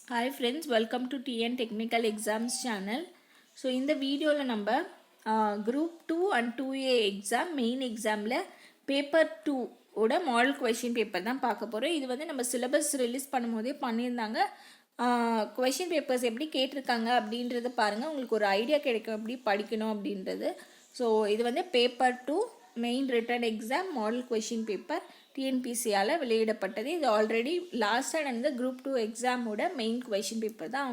Hi friends, welcome to TN Technical Exams channel. So இந்த வீடியோவில் நம்ம group 2 and 2A exam main examல paper 2 ஓட model question paper தான் பார்க்க போகிறோம். இது வந்து நம்ம சிலபஸ் ரிலீஸ் பண்ணும்போதே பண்ணியிருந்தாங்க. கொஷின் பேப்பர்ஸ் எப்படி கேட்டிருக்காங்க அப்படின்றத பாருங்கள், உங்களுக்கு ஒரு ஐடியா கிடைக்கும் எப்படி படிக்கணும் அப்படின்றது. ஸோ இது வந்து paper 2 main written exam model question paper டிஎன்பிசியால் வெளியிடப்பட்டது. இது ஆல்ரெடி லாஸ்ட்டாக நடந்த குரூப் 2 எக்ஸாமோட மெயின் கொஷின் பேப்பர் தான்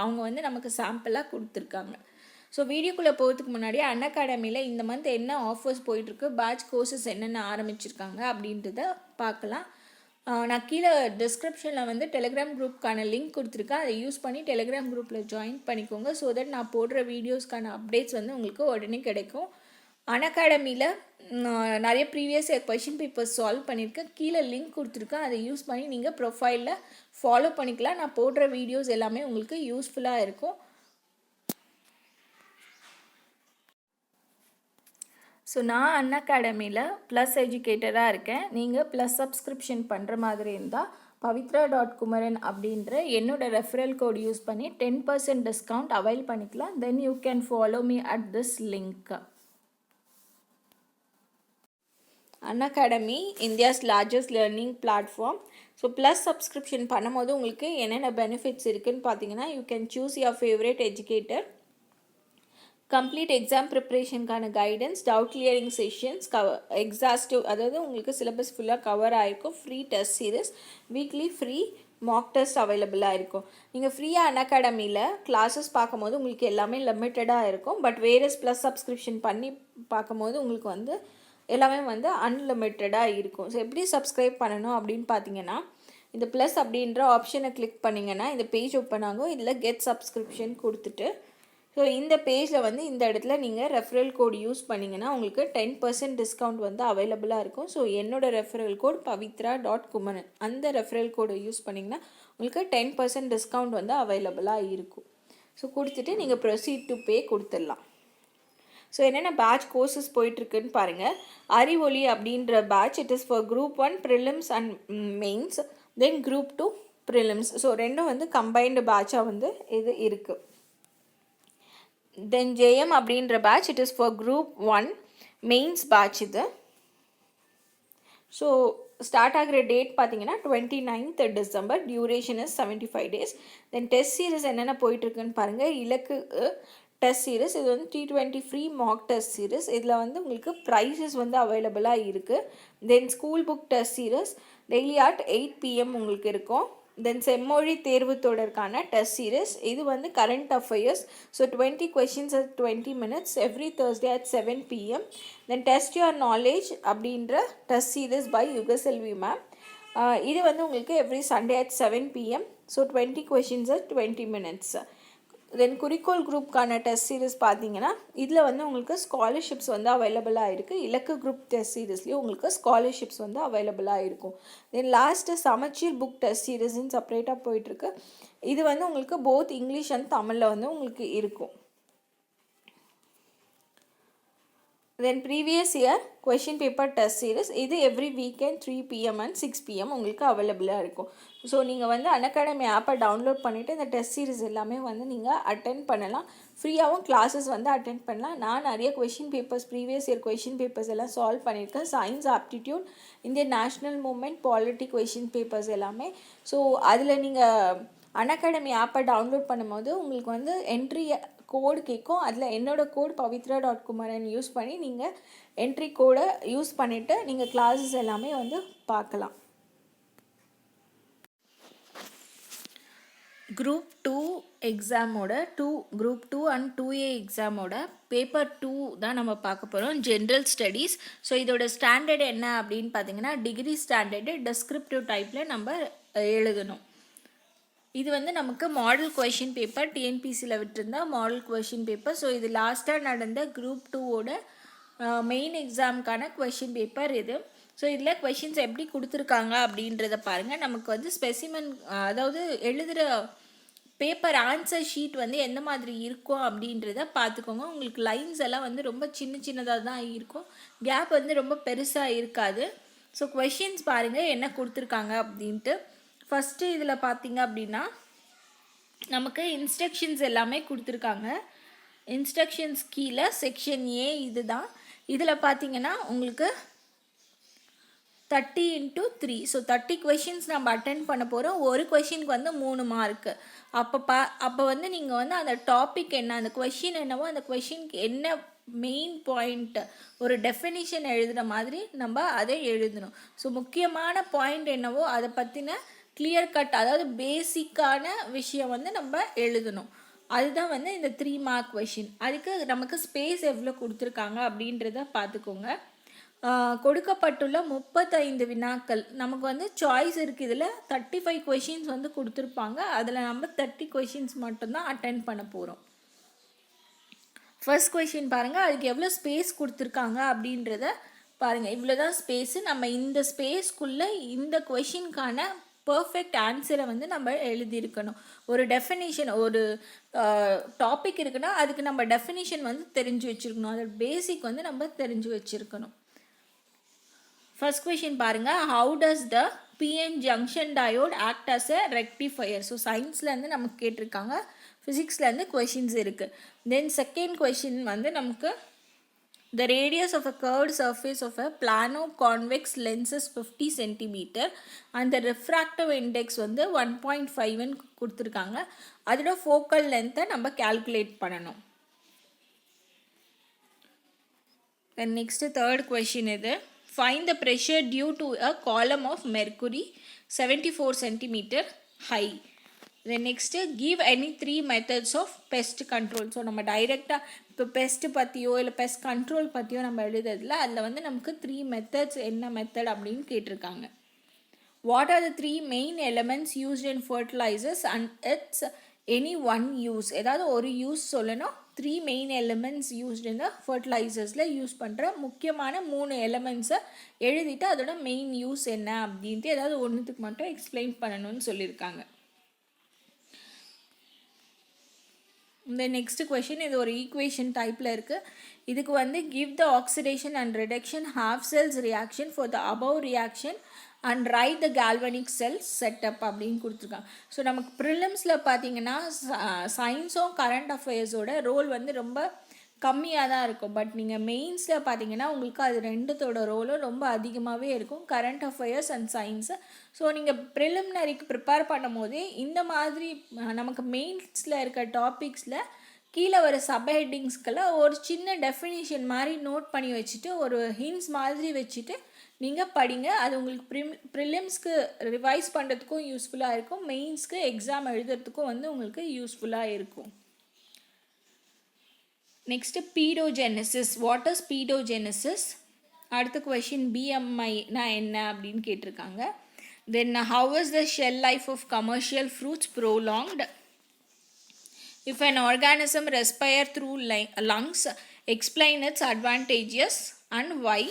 அவங்க வந்து நமக்கு சாம்பிளாக கொடுத்துருக்காங்க. ஸோ வீடியோக்குள்ளே போகிறதுக்கு முன்னாடி அன்அகாடமியில் இந்த மந்த் என்ன ஆஃபர்ஸ் போயிட்டுருக்கு, பேட்ச் கோர்சஸ் என்னென்ன ஆரம்பிச்சிருக்காங்க அப்படின்றத பார்க்கலாம். நான் கீழே டிஸ்கிரிப்ஷனில் வந்து டெலிகிராம் குரூப்புக்கான லிங்க் கொடுத்துருக்கேன். அதை யூஸ் பண்ணி டெலிகிராம் குரூப்பில் ஜாயின் பண்ணிக்கோங்க. ஸோ தட் நான் போடுற வீடியோஸ்க்கான அப்டேட்ஸ் வந்து உங்களுக்கு உடனே கிடைக்கும். அன்அகாடமியில் நிறைய previous year question papers solve பண்ணியிருக்கேன். கீழே லிங்க் கொடுத்துருக்கேன். அதை யூஸ் பண்ணி நீங்கள் ப்ரொஃபைலில் ஃபாலோ பண்ணிக்கலாம். நான் போடுற வீடியோஸ் எல்லாமே உங்களுக்கு யூஸ்ஃபுல்லாக இருக்கும். ஸோ நான் அன்அகாடமியில் ப்ளஸ் எஜுகேட்டராக இருக்கேன். நீங்கள் ப்ளஸ் சப்ஸ்கிரிப்ஷன் பண்ணுற மாதிரி இருந்தால் pavitra.kumaran அப்படின்ற என்னோட ரெஃபரல் கோட் யூஸ் பண்ணி 10% டிஸ்கவுண்ட் அவைல் பண்ணிக்கலாம். Then you can follow me at this link. Unacademy India's largest learning platform. So plus subscription பண்ணும்போது உங்களுக்கு என்னென்ன பெனிஃபிட்ஸ் இருக்குதுன்னு பார்த்தீங்கன்னா, you can choose your favourite educator, complete exam ப்ரிப்ரேஷனுக்கான guidance, doubt clearing sessions, exhaustive, அதாவது உங்களுக்கு syllabus ஃபுல்லாக cover ஆகிருக்கும், free test series, weekly free mock test அவைலபிளாக இருக்கும். நீங்கள் ஃப்ரீயாக அன்அகாடமியில் கிளாஸஸ் பார்க்கும்போது உங்களுக்கு எல்லாமே லிமிட்டடாக இருக்கும். பட் வேரியஸ் ப்ளஸ் சப்ஸ்கிரிப்ஷன் பண்ணி பார்க்கும்போது உங்களுக்கு வந்து எல்லாமே வந்து அன்லிமிட்டடாக இருக்கும். ஸோ எப்படி சப்ஸ்கிரைப் பண்ணணும் அப்படின்னு பார்த்தீங்கன்னா, இந்த ப்ளஸ் அப்படின்ற ஆப்ஷனை கிளிக் பண்ணிங்கன்னா இந்த பேஜ் ஓப்பன் ஆகும். இதில் கெட் சப்ஸ்கிரிப்ஷன் கொடுத்துட்டு, ஸோ இந்த பேஜில் வந்து இந்த இடத்துல நீங்கள் ரெஃபரல் கோட் யூஸ் பண்ணிங்கன்னா உங்களுக்கு 10% டிஸ்கவுண்ட் வந்து அவைலபிளாக இருக்கும். ஸோ என்னோடய ரெஃபரல் கோட் pavitra.kumaran, அந்த ரெஃபரல் கோடை யூஸ் பண்ணிங்கன்னா உங்களுக்கு 10% டிஸ்கவுண்ட் வந்து அவைலபிளாக இருக்கும். ஸோ கொடுத்துட்டு நீங்கள் ப்ரொசீட் டு பே கொடுத்துடலாம். ஸோ என்னென்ன பேட்ச் கோர்சஸ் போயிட்டுருக்குன்னு பாருங்கள். அறிவொளி அப்படின்ற batch, it is for group 1 prelims and mains, then group 2 prelims. So ரெண்டும் வந்து கம்பைன்டு பேட்சாக வந்து இது இருக்குது. தென் ஜேஎம் அப்படின்ற batch, it is for group 1 mains batch இது. ஸோ ஸ்டார்ட் ஆகிற டேட் பார்த்தீங்கன்னா 29th December, duration is 75 days. Then test series என்னென்ன போயிட்டுருக்குன்னு பாருங்கள். இலக்கு டெஸ்ட் சீரிஸ், இது வந்து T20 free mock test series. இதில் வந்து உங்களுக்கு ப்ரைஸஸ் வந்து அவைலபிளாக இருக்குது. Then school book test series daily at 8 PM உங்களுக்கு இருக்கும். தென் செம்மொழி தேர்வு தொடர்கான டெஸ்ட் சீரிஸ், இது வந்து current affairs. So 20 questions at 20 minutes every Thursday at 7 PM. Then test your knowledge அப்படின்ற test series by Yugaselvi ma'am. இது வந்து உங்களுக்கு every Sunday at 7 PM. So 20 questions at 20 minutes. Then குறிக்கோள் குரூப்கான டெஸ்ட் சீரிஸ் பார்த்தீங்கன்னா இதில் வந்து உங்களுக்கு ஸ்காலர்ஷிப்ஸ் வந்து அவைலபிளாக இருக்குது. இலக்கு குரூப் டெஸ்ட் சீரிஸ்லேயும் உங்களுக்கு ஸ்காலர்ஷிப்ஸ் வந்து அவைலபிளாக இருக்கும். தென் லாஸ்ட்டு சமச்சீர் புக் டெஸ்ட் சீரிஸ்ன்னு செப்பரேட்டாக போயிட்டுருக்கு. இது வந்து உங்களுக்கு போத் இங்கிலீஷ் அண்ட் தமிழில் வந்து உங்களுக்கு இருக்கும். Then previous year question paper test series, இது every weekend 3 PM and 6 PM உங்களுக்கு அவைலபிளாக இருக்கும். ஸோ நீங்கள் வந்து அன்அகாடமி ஆப்பை டவுன்லோட் பண்ணிவிட்டு இந்த டெஸ்ட் சீரிஸ் எல்லாமே வந்து நீங்கள் அட்டென்ட் பண்ணலாம். ஃப்ரீயாகவும் கிளாஸஸ் வந்து அட்டென்ட் பண்ணலாம். நான் நிறைய question papers, previous year question papers எல்லாம் சால்வ் பண்ணியிருக்கேன். Science, aptitude, Indian national moment, polity question papers எல்லாமே. ஸோ அதில் நீங்கள் அன்அகாடமி ஆப்பை டவுன்லோட் பண்ணும்போது உங்களுக்கு வந்து என்ட்ரி கோடு கேட்கும். அதில் என்னோடய கோட் pavitra.kumaran யூஸ் பண்ணி நீங்கள் என்ட்ரி கோடை யூஸ் பண்ணிவிட்டு நீங்கள் கிளாஸஸ் எல்லாமே வந்து பார்க்கலாம். குரூப் 2 எக்ஸாமோட குரூப் 2 அண்ட் 2A எக்ஸாமோட பேப்பர் 2 தான் நம்ம பார்க்க போகிறோம், ஜென்ரல் ஸ்டடீஸ். ஸோ இதோட ஸ்டாண்டர்ட் என்ன அப்படின்னு பார்த்தீங்கன்னா, டிகிரி ஸ்டாண்டர்டு டெஸ்கிரிப்டிவ் டைப்பில் நம்ம எழுதணும். இது வந்து நமக்கு மாடல் கொஷின் பேப்பர், டிஎன்பிசியில் விட்டுருந்தா மாடல் கொஷின் பேப்பர். ஸோ இது லாஸ்ட்டாக நடந்த குரூப் 2ஓட மெயின் எக்ஸாமுக்கான கொஷின் பேப்பர் இது. ஸோ இதில் கொஷின்ஸ் எப்படி கொடுத்துருக்காங்க அப்படின்றத பாருங்கள். நமக்கு வந்து ஸ்பெசிமன், அதாவது எழுதுகிற பேப்பர் ஆன்சர் ஷீட் வந்து எந்த மாதிரி இருக்கும் அப்படின்றத பார்த்துக்கோங்க. உங்களுக்கு லைன்ஸ் எல்லாம் வந்து ரொம்ப சின்னதாக தான் இருக்கும், கேப் வந்து ரொம்ப பெருசாக இருக்காது. ஸோ கொஷின்ஸ் பாருங்கள் என்ன கொடுத்துருக்காங்க அப்படின்ட்டு. ஃபஸ்ட்டு இதில் பார்த்தீங்க அப்படின்னா நமக்கு இன்ஸ்ட்ரக்ஷன்ஸ் எல்லாமே கொடுத்துருக்காங்க. இன்ஸ்ட்ரக்ஷன்ஸ் கீழே செக்ஷன் ஏ இது தான். இதில் பார்த்தீங்கன்னா உங்களுக்கு 30 × 3, ஸோ 30 கொஷின்ஸ் நம்ம அட்டென்ட் பண்ண போகிறோம். ஒரு கொஷினுக்கு வந்து 3 மார்க்கு. அப்போ வந்து நீங்கள் வந்து அந்த டாபிக் என்ன, அந்த கொஷின் என்னவோ அந்த கொஷினுக்கு என்ன மெயின் பாயிண்ட், ஒரு டெஃபினிஷன் எழுதுகிற மாதிரி நம்ம அதை எழுதணும். ஸோ முக்கியமான பாயிண்ட் என்னவோ அதை பற்றின கிளியர் கட், அதாவது பேசிக்கான விஷயம் வந்து நம்ம எழுதணும். அதுதான் வந்து இந்த 3 மார்க் கொஷின். அதுக்கு நமக்கு ஸ்பேஸ் எவ்வளோ கொடுத்துருக்காங்க அப்படின்றத பார்த்துக்கோங்க. கொடுக்கப்பட்டுள்ள 35 வினாக்கள் நமக்கு வந்து சாய்ஸ் இருக்குது. இதில் 35 கொஷின்ஸ் வந்து கொடுத்துருப்பாங்க. அதில் நம்ம 30 கொஷின்ஸ் மட்டும்தான் அட்டென்ட் பண்ண போகிறோம். ஃபர்ஸ்ட் கொஷின் பாருங்கள், அதுக்கு எவ்வளோ ஸ்பேஸ் கொடுத்துருக்காங்க அப்படின்றத பாருங்கள். இவ்வளோ தான் ஸ்பேஸு. நம்ம இந்த ஸ்பேஸ்க்குள்ளே இந்த கொஷினுக்கான பர்ஃபெக்ட் ஆன்சரை வந்து நம்ம எழுதியிருக்கணும். ஒரு டெஃபினிஷன், ஒரு டாபிக் இருக்குன்னா அதுக்கு நம்ம டெஃபினிஷன் வந்து தெரிஞ்சு வச்சுருக்கணும். அதோட பேசிக் வந்து நம்ம தெரிஞ்சு வச்சுருக்கணும். ஃபர்ஸ்ட் கொஷின் பாருங்கள், how does the PN junction diode act as a rectifier? So சயின்ஸ்லேருந்து நமக்கு கேட்டிருக்காங்க, ஃபிசிக்ஸ்லேருந்து கொஷின்ஸ் இருக்குது. தென் செகண்ட் கொஷின் வந்து நமக்கு the radius of a curved surface of a plano-convex lens is 50 cm and the refractive index வந்து 1.5 கொடுத்துருக்காங்க. அதோட focal லென்த்தை நம்ம கால்குலேட் பண்ணணும். Then next third question இது, find the pressure due to a column of mercury 74 cm high. Then next give any 3 methods of pest control. So நம்ம டைரெக்டாக இப்போ பெஸ்ட் பற்றியோ இல்லை பெஸ்ட் கண்ட்ரோல் பற்றியோ நம்ம எழுதுறதுல அதில் வந்து நமக்கு 3 மெத்தட்ஸ் என்ன மெத்தட் அப்படின்னு கேட்டிருக்காங்க. What are the 3 main elements used in fertilisers and its any one use? ஏதாவது ஒரு யூஸ் சொல்லணும். 3 main elements used in the ஃபர்டிலைசர்ஸில் யூஸ் பண்ணுற முக்கியமான 3 எலிமெண்ட்ஸை எழுதிட்டு அதோட மெயின் யூஸ் என்ன அப்படின்ட்டு ஏதாவது ஒன்றுத்துக்கு மட்டும் எக்ஸ்பிளைன் பண்ணணும்னு சொல்லியிருக்காங்க. இந்த நெக்ஸ்ட் கொஷின் இது ஒரு ஈக்குவேஷன் டைப்பில் இருக்குது. இதுக்கு வந்து give the oxidation and reduction half cells reaction for the above reaction and write the galvanic cells setup அப்படின்னு கொடுத்துருக்காங்க. ஸோ நமக்கு ப்ரிலிம்ஸில் பார்த்தீங்கன்னா சயின்ஸும் கரண்ட் அஃபேர்ஸோட ரோல் வந்து ரொம்ப கம்மியாக தான் இருக்கும். பட் நீங்கள் மெயின்ஸில் பார்த்தீங்கன்னா உங்களுக்கு அது ரெண்டுத்தோட ரோலும் ரொம்ப அதிகமாகவே இருக்கும், current affairs and science. So நீங்கள் ப்ரிலிமினரிக்கு ப்ரிப்பேர் பண்ணும் போதே இந்த மாதிரி நமக்கு மெயின்ஸில் இருக்க டாபிக்ஸில் கீழே வர சப்ஹெட்டிங்ஸ்க்கெல்லாம் ஒரு சின்ன டெஃபினிஷன் மாதிரி நோட் பண்ணி வச்சுட்டு ஒரு ஹிண்ட்ஸ் மாதிரி வச்சுட்டு நீங்கள் படிங்க. அது உங்களுக்கு ப்ரிலிம்ஸ்க்கு ரிவைஸ் பண்ணுறதுக்கும் யூஸ்ஃபுல்லாக இருக்கும், மெயின்ஸ்க்கு எக்ஸாம் எழுதுறதுக்கும் வந்து உங்களுக்கு யூஸ்ஃபுல்லாக இருக்கும். Next pedogenesis. What is pedogenesis? அடுத்த கொஷின் பிஎம்ஐனா என்ன அப்படின்னு கேட்டிருக்காங்க. Then how is the shelf life of commercial fruits prolonged? If an organism respire through lungs, explain its advantages and why.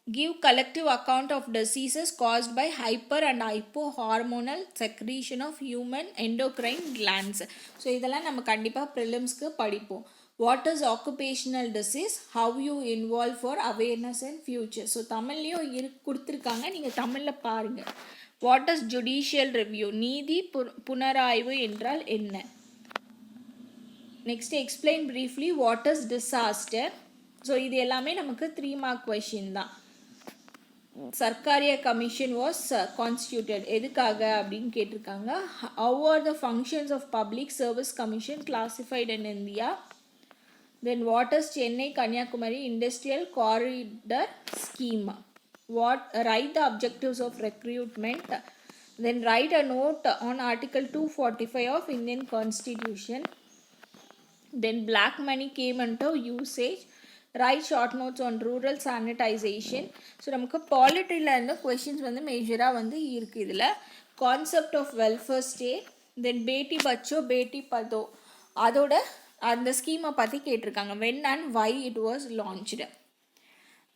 Give collective account of diseases caused by hyper and hypohormonal secretion of human endocrine glands. So இதெல்லாம் நம்ம கண்டிப்பாக ப்ரிலிம்ஸ்க்கு படிப்போம். What is occupational disease? How you involve for awareness and future? So தமிழ்லேயும் கொடுத்துருக்காங்க, நீங்கள் தமிழில் பாருங்கள். What is judicial review? நீதி புனராய்வு என்றால் என்ன? Next explain briefly what is disaster? So இது எல்லாமே நமக்கு 3 மார்க் கொஷின் தான். சர்க்காரிய கமிஷன் வாஸ் கான்ஸ்டியூட்டட் எதுக்காக அப்படின்னு கேட்டிருக்காங்க. How are the functions of public service commission classified in India? Then what is Chennai Kanniyakumari industrial corridor scheme? Write the objectives of recruitment. Then write a note on Article 245 of Indian Constitution. Then black money came into usage. Write short notes on rural sanitization. So நமக்கு பாலிட்டியில் இருந்த questions வந்து மேஜராக வந்து இருக்குது. இதில் concept of welfare state, then Beti Bachao Beti Padhao அதோட அந்த ஸ்கீமை பற்றி கேட்டிருக்காங்க. When and why it was launched.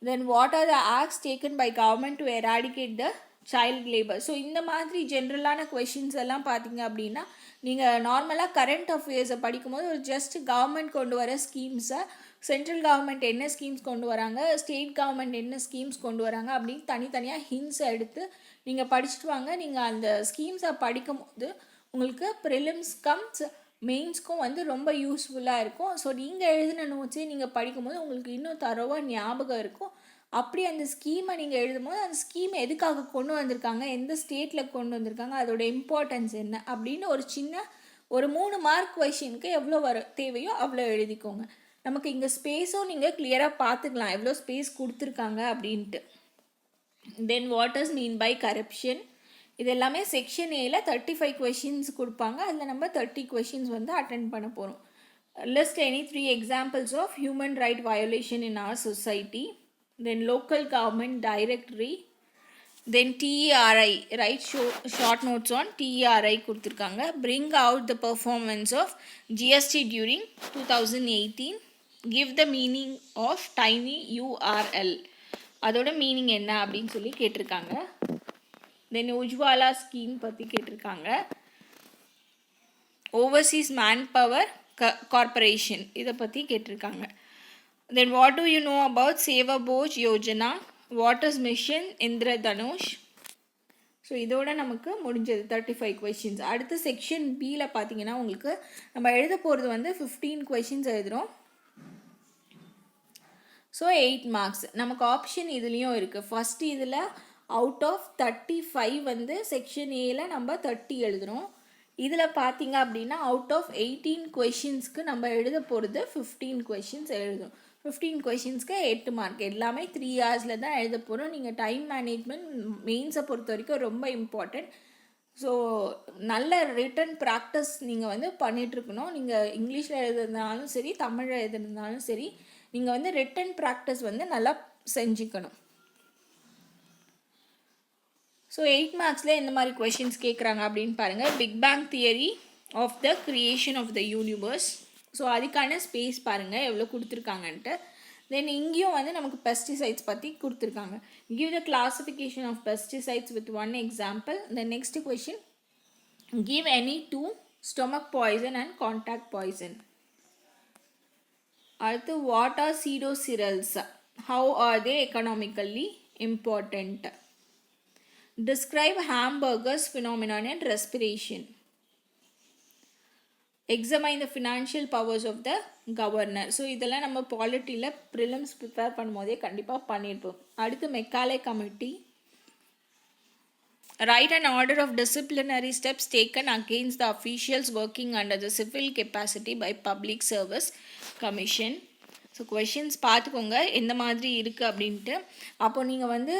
Then what are the acts taken by government to eradicate the child labor? So இந்த மாதிரி ஜென்ரலான கொஷின்ஸ் எல்லாம் பார்த்தீங்க அப்படின்னா நீங்கள் நார்மலாக கரண்ட் அஃபேர்ஸை படிக்கும்போது ஒரு ஜஸ்ட் கவர்மெண்ட் கொண்டு வர ஸ்கீம்ஸை, சென்ட்ரல் கவர்மெண்ட் என்ன ஸ்கீம்ஸ் கொண்டு வராங்க, ஸ்டேட் கவர்மெண்ட் என்ன ஸ்கீம்ஸ் கொண்டு வராங்க அப்படின்னு தனித்தனியாக ஹிண்ட்ஸ் எடுத்து நீங்கள் படிச்சுட்டு வாங்க. நீங்கள் அந்த ஸ்கீம்ஸை படிக்கும் போது உங்களுக்கு ப்ரிலிம்ஸ் கம்ஸ் மெயின்ஸ்க்கும் வந்து ரொம்ப யூஸ்ஃபுல்லாக இருக்கும். ஸோ நீங்கள் எழுதின நோட்ஸே நீங்கள் படிக்கும்போது உங்களுக்கு இன்னும் தரோவாக ஞாபகம் இருக்கும். அப்படி அந்த ஸ்கீமை நீங்கள் எழுதும்போது அந்த ஸ்கீம் எதுக்காக கொண்டு வந்திருக்காங்க, எந்த ஸ்டேட்டில் கொண்டு வந்திருக்காங்க, அதோட இம்பார்ட்டன்ஸ் என்ன அப்படின்னு ஒரு 3 மார்க் கொஷினுக்கு எவ்வளோ தேவையோ அவ்வளோ எழுதிக்கோங்க. நமக்கு இங்கே ஸ்பேஸும் நீங்கள் கிளியராக பார்த்துக்கலாம் எவ்வளோ ஸ்பேஸ் கொடுத்துருக்காங்க அப்படின்ட்டு. Then what is mean by corruption, இது எல்லாமே செக்ஷன் ஏல 35 கொஷின்ஸ் கொடுப்பாங்க. அதில் நம்ம 30 கொஷின்ஸ் வந்து அட்டென்ட் பண்ண போகிறோம். List any 3 examples of human right violation in our society. Then local government directory. Then TERI, write short notes on TERI கொடுத்துருக்காங்க. Bring out the performance of GST during 2018. Give the meaning of tiny URL, அதோட மீனிங் என்ன அப்படின்னு சொல்லி கேட்டிருக்காங்க. தென் Ujjwala scheme பற்றி கேட்டிருக்காங்க. Overseas man power corporation இதை பற்றி கேட்டிருக்காங்க. Then what do you know about சேவபோஜ் Yojana, what is mission Indradhanush. So இதோட நமக்கு முடிஞ்சது 35 கொஷின்ஸ். அடுத்து செக்ஷன் பியில் பார்த்தீங்கன்னா உங்களுக்கு நம்ம எழுத போகிறது வந்து 15 கொஷின்ஸ் எழுதுகிறோம். ஸோ 8 மார்க்ஸ் நமக்கு ஆப்ஷன் இதுலேயும் இருக்குது. ஃபஸ்ட்டு இதில் அவுட் ஆஃப் 35 வந்து செக்ஷன் ஏல நம்ம 30 எழுதுகிறோம். இதில் பார்த்தீங்க அப்படின்னா அவுட் ஆஃப் 18 கொஷின்ஸ்க்கு நம்ம எழுத போகிறது 15 கொஷின்ஸ் எழுதுகிறோம். 15 கொஷின்ஸ்க்கு 8 மார்க். எல்லாமே 3 ஹவர்ஸில் தான் எழுத போகிறோம். நீங்கள் டைம் மேனேஜ்மெண்ட் மெயின்ஸை பொறுத்த வரைக்கும் ரொம்ப இம்பார்ட்டண்ட். ஸோ நல்ல ரிட்டன் ப்ராக்டிஸ் நீங்கள் வந்து பண்ணிகிட்ருக்கணும். நீங்கள் இங்கிலீஷில் எழுதுனாலும் சரி, தமிழில் எழுதுனாலும் சரி, நீங்கள் வந்து ரிட்டன் ப்ராக்டிஸ் வந்து நல்லா செஞ்சுக்கணும். ஸோ 8 மார்க்ஸில் எந்த மாதிரி கொஷின்ஸ் கேட்குறாங்க அப்படின்னு பாருங்கள். Big bang theory of the creation of the universe. So அதுக்கான ஸ்பேஸ் பாருங்கள் எவ்வளோ கொடுத்துருக்காங்கன்ட்டு. தென் இங்கேயும் வந்து நமக்கு பெஸ்டிசைட்ஸ் பற்றி கொடுத்துருக்காங்க. Give the classification of pesticides with 1 example. The next question, give any 2 stomach poison and contact poison. அடுத்து what are pseudocereals, how are they economically important. Describe hamburgers phenomenon and respiration. Examine the financial powers of the governor. So இதெல்லாம் நம்ம பாலிட்டியில் prelims prepare பண்ணும்போதே கண்டிப்பாக பண்ணியிருப்போம். அடுத்து Macaulay committee. Write an order of disciplinary steps taken against the officials working under the civil capacity by Public Service Commission. So questions பார்த்துக்கோங்க எந்த மாதிரி இருக்குது அப்படின்ட்டு. அப்போ நீங்கள் வந்து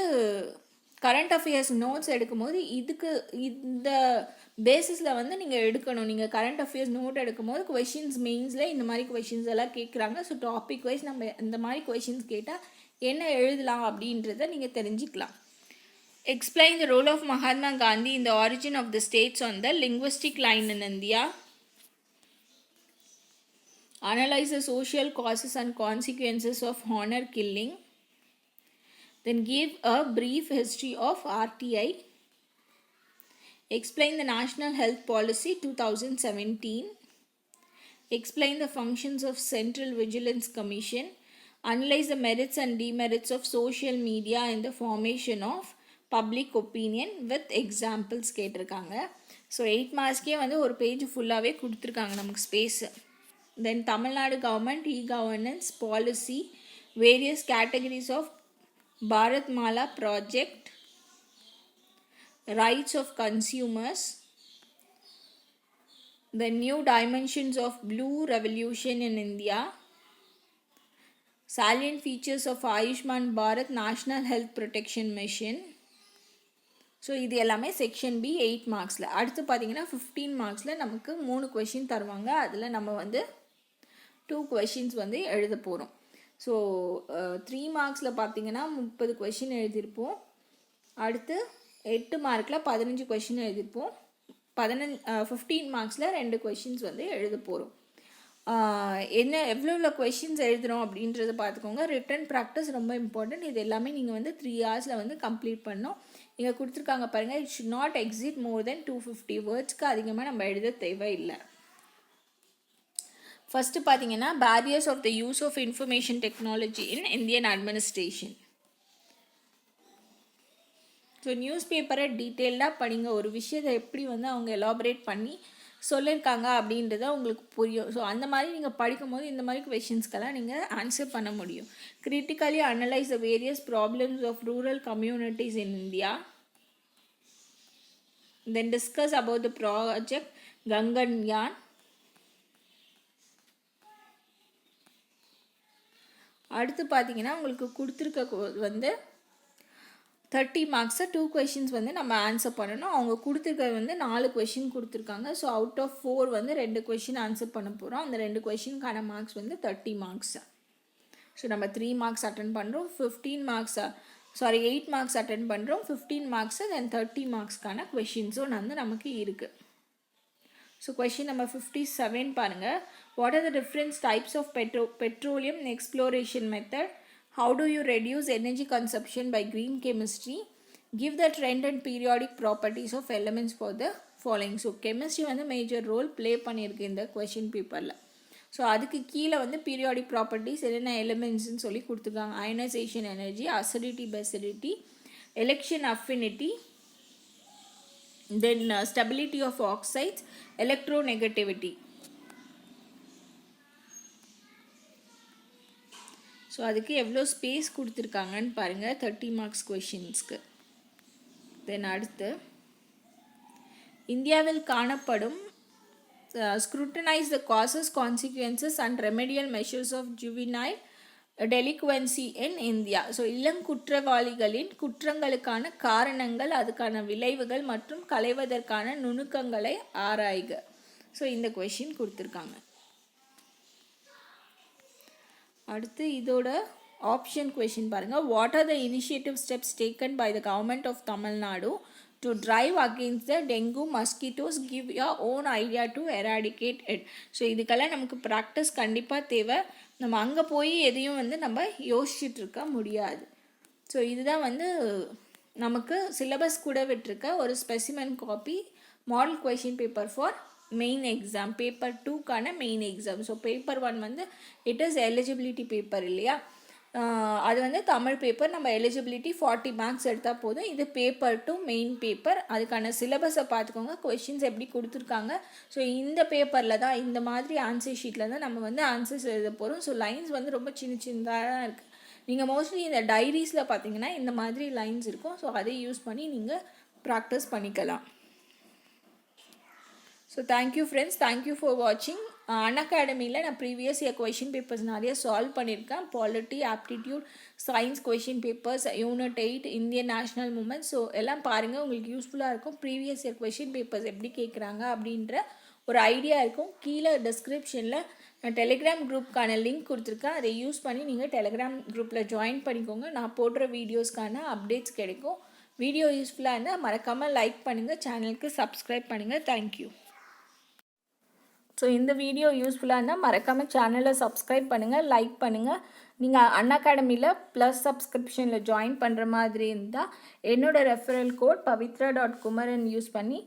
கரண்ட் அஃபேர்ஸ் நோட்ஸ் எடுக்கும்போது இந்த பேசிஸில் வந்து நீங்கள் எடுக்கணும். நீங்கள் கரண்ட் அஃபேர்ஸ் நோட் எடுக்கும்போது கொஷின்ஸ் மெயின்ஸில் இந்த மாதிரி கொஷின்ஸ் எல்லாம் கேட்குறாங்க. ஸோ டாபிக் வைஸ் நம்ம இந்த மாதிரி கொஷின்ஸ் கேட்டால் என்ன எழுதலாம் அப்படின்றத நீங்கள் தெரிஞ்சுக்கலாம். Explain the role of Mahatma Gandhi in the origin of the states on the linguistic line in India. Analyze the social causes and consequences of honor killing. Then give a brief history of RTI. Explain the National Health Policy 2017. Explain the functions of Central Vigilance Commission. Analyze the merits and demerits of social media in the formation of public opinion with examples கேட்டிருக்காங்க. So 8 மார்க்ஸ்க்கே வந்து ஒரு page ஃபுல்லாகவே கொடுத்துருக்காங்க நமக்கு space. Then Tamil Nadu government e-governance policy, various categories of Bharat Mala project, rights of consumers, the new dimensions of blue revolution in India, salient features of Ayushman Bharat National Health Protection Mission. So இது எல்லாமே section B 8 மார்க்ஸில். அடுத்து பார்த்தீங்கன்னா 15 மார்க்ஸில் நமக்கு 3 question தருவாங்க. அதில் நம்ம வந்து 2 questions வந்து எழுத போகிறோம். ஸோ 3 மார்க்ஸில் பார்த்தீங்கன்னா 30 கொஷின் எழுதியிருப்போம். அடுத்து 8 மார்க்கில் 15 கொஷின் எழுதியிருப்போம். 15 மார்க்ஸில் 2 கொஷின்ஸ் வந்து எழுத போகிறோம். எவ்வளோ கொஷின்ஸ் எழுதுகிறோம் அப்படின்றத பார்த்துக்கோங்க. ரிட்டன் ப்ராக்டிஸ் ரொம்ப இம்பார்ட்டன்ட். இது எல்லாமே நீங்கள் வந்து 3 ஹவர்ஸில் வந்து கம்ப்ளீட் பண்ணோம். இங்கே கொடுத்துருக்காங்க பாருங்கள், it should not exceed more than 250 வேர்ட்ஸ்க்கு அதிகமாக நம்ம எழுத தேவையில்லை. ஃபஸ்ட்டு பார்த்தீங்கன்னா barriers of the use of information technology in Indian administration. So news பேப்பரை டீட்டெயில்டாக படிங்க. ஒரு விஷயத்தை எப்படி வந்து அவங்க எலாபரேட் பண்ணி சொல்லியிருக்காங்க அப்படின்றத உங்களுக்கு புரியும். ஸோ அந்த மாதிரி நீங்கள் படிக்கும்போது இந்த மாதிரி கொஷின்ஸ்க்கெல்லாம் நீங்கள் ஆன்சர் பண்ண முடியும். Critically analyse the various problems of rural communities in India. Then discuss about the project Gaganyaan. அடுத்து பார்த்தீங்கன்னா உங்களுக்கு கொடுத்துருக்க வந்து 30 மார்க்ஸை 2 கொஷின்ஸ் வந்து நம்ம ஆன்சர் பண்ணணும். அவங்க கொடுத்துருக்கிறது வந்து 4 கொஷின் கொடுத்துருக்காங்க. ஸோ அவுட் ஆஃப் 4 வந்து 2 கொஷின் ஆன்சர் பண்ண போகிறோம். அந்த 2 கொஷினுக்கான மார்க்ஸ் வந்து 30 மார்க்ஸ். ஸோ நம்ம 3 மார்க்ஸ் அட்டன் பண்ணுறோம், 8 மார்க்ஸ் அட்டன் பண்ணுறோம், 15 மார்க்ஸு தென் 30 மார்க்ஸ்க்கான கொஷின்ஸும் வந்து நமக்கு இருக்குது. ஸோ கொஷின் நம்பர் 57 பாருங்கள். What are the different types of petroleum exploration method? How do you reduce energy consumption by green chemistry? Give the trend and periodic properties of elements for the following. So chemistry வந்து major role play பண்ணியிருக்கு இந்த question பேப்பரில். So அதுக்கு கீழே வந்து periodic properties என்னென்ன எலிமெண்ட்ஸ்ன்னு சொல்லி கொடுத்துருக்காங்க. Ionisation energy, acidity basicity, electron affinity, then stability of oxides, electronegativity. So அதுக்கு எவ்வளோ ஸ்பேஸ் கொடுத்துருக்காங்கன்னு பாருங்கள் 30 மார்க்ஸ் கொஷின்ஸ்க்கு. தென் அடுத்து இந்தியாவில் காணப்படும் scrutinise the causes, consequences and remedial measures of juvenile delinquency in India. So இளங்குற்றவாளிகளின் குற்றங்களுக்கான காரணங்கள், அதுக்கான விளைவுகள் மற்றும் களைவதற்கான நுணுக்கங்களை ஆராய்க. ஸோ இந்த கொஷின் கொடுத்துருக்காங்க. அடுத்து இதோட ஆப்ஷன் கொஷின் பாருங்கள். What are the initiative steps taken by the government of Tamil Nadu to drive against the dengue mosquitoes, give your own idea to eradicate it. So இதுக்கெல்லாம் நமக்கு ப்ராக்டிஸ் கண்டிப்பாக தேவை. நம்ம அங்கே போய் எதையும் வந்து நம்ம யோசிச்சுட்டு இருக்க முடியாது. ஸோ இதுதான் வந்து நமக்கு சிலபஸ் கூட விட்டுருக்க ஒரு specimen copy model question paper for main exam. Paper 2க்கான மெயின் எக்ஸாம். ஸோ பேப்பர் 1 வந்து இட் இஸ் எலிஜிபிலிட்டி பேப்பர் இல்லையா, அது வந்து தமிழ் பேப்பர். நம்ம எலிஜிபிலிட்டி 40 மார்க்ஸ் எடுத்தால் போதும். இது பேப்பர் 2 மெயின் பேப்பர். அதுக்கான சிலபஸை பார்த்துக்கோங்க, கொஷின்ஸ் எப்படி கொடுத்துருக்காங்க. ஸோ இந்த பேப்பரில் தான், இந்த மாதிரி ஆன்சர் ஷீட்டில் தான் நம்ம வந்து ஆன்சர்ஸ் எழுத போகிறோம். ஸோ லைன்ஸ் வந்து ரொம்ப சின்னதாக தான் இருக்குது. நீங்கள் மோஸ்ட்லி இந்த டைரிஸில் பார்த்தீங்கன்னா இந்த மாதிரி லைன்ஸ் இருக்கும். ஸோ அதை யூஸ் பண்ணி நீங்கள் ப்ராக்டிஸ் பண்ணிக்கலாம். So thank you friends, thank you for வாட்சிங். அன்அகாடமியில் நான் ப்ரீவியஸ் இயர் கொஷின் பேப்பர்ஸ் நிறைய சால்வ் பண்ணியிருக்கேன். Polity, aptitude, science question papers, unit 8, Indian national moment. So எல்லாம் பாருங்கள், உங்களுக்கு யூஸ்ஃபுல்லாக இருக்கும். ப்ரீவியஸ் இயர் கொஷின் பேப்பர்ஸ் எப்படி கேட்குறாங்க அப்படின்ற ஒரு ஐடியா இருக்கும். கீழே டிஸ்கிரிப்ஷனில் நான் டெலிகிராம் குரூப்புக்கான லிங்க் கொடுத்துருக்கேன். அதை யூஸ் பண்ணி நீங்கள் டெலிகிராம் குரூப்பில் ஜாயின் பண்ணிக்கோங்க. நான் போடுற வீடியோஸ்க்கான அப்டேட்ஸ் கிடைக்கும். வீடியோ யூஸ்ஃபுல்லாக இருந்தால் மறக்காமல் லைக் பண்ணுங்கள், சேனலுக்கு சப்ஸ்கிரைப் பண்ணுங்கள். தேங்க்யூ. ஸோ இந்த வீடியோ யூஸ்ஃபுல்லாக இருந்தால் மறக்காமல் சேனலை சப்ஸ்கிரைப் பண்ணுங்கள், லைக் பண்ணுங்கள். நீங்கள் அன்அகாடமியில் ப்ளஸ் சப்ஸ்கிரிப்ஷனில் ஜாயின் பண்ணுற மாதிரி இருந்தால் என்னோடய ரெஃபரல் கோட் pavitra.kumaran யூஸ் பண்ணி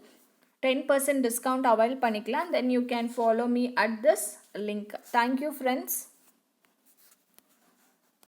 10% டிஸ்கவுண்ட் அவைல் பண்ணிக்கலாம். Then you can follow me at this link. Thank you friends.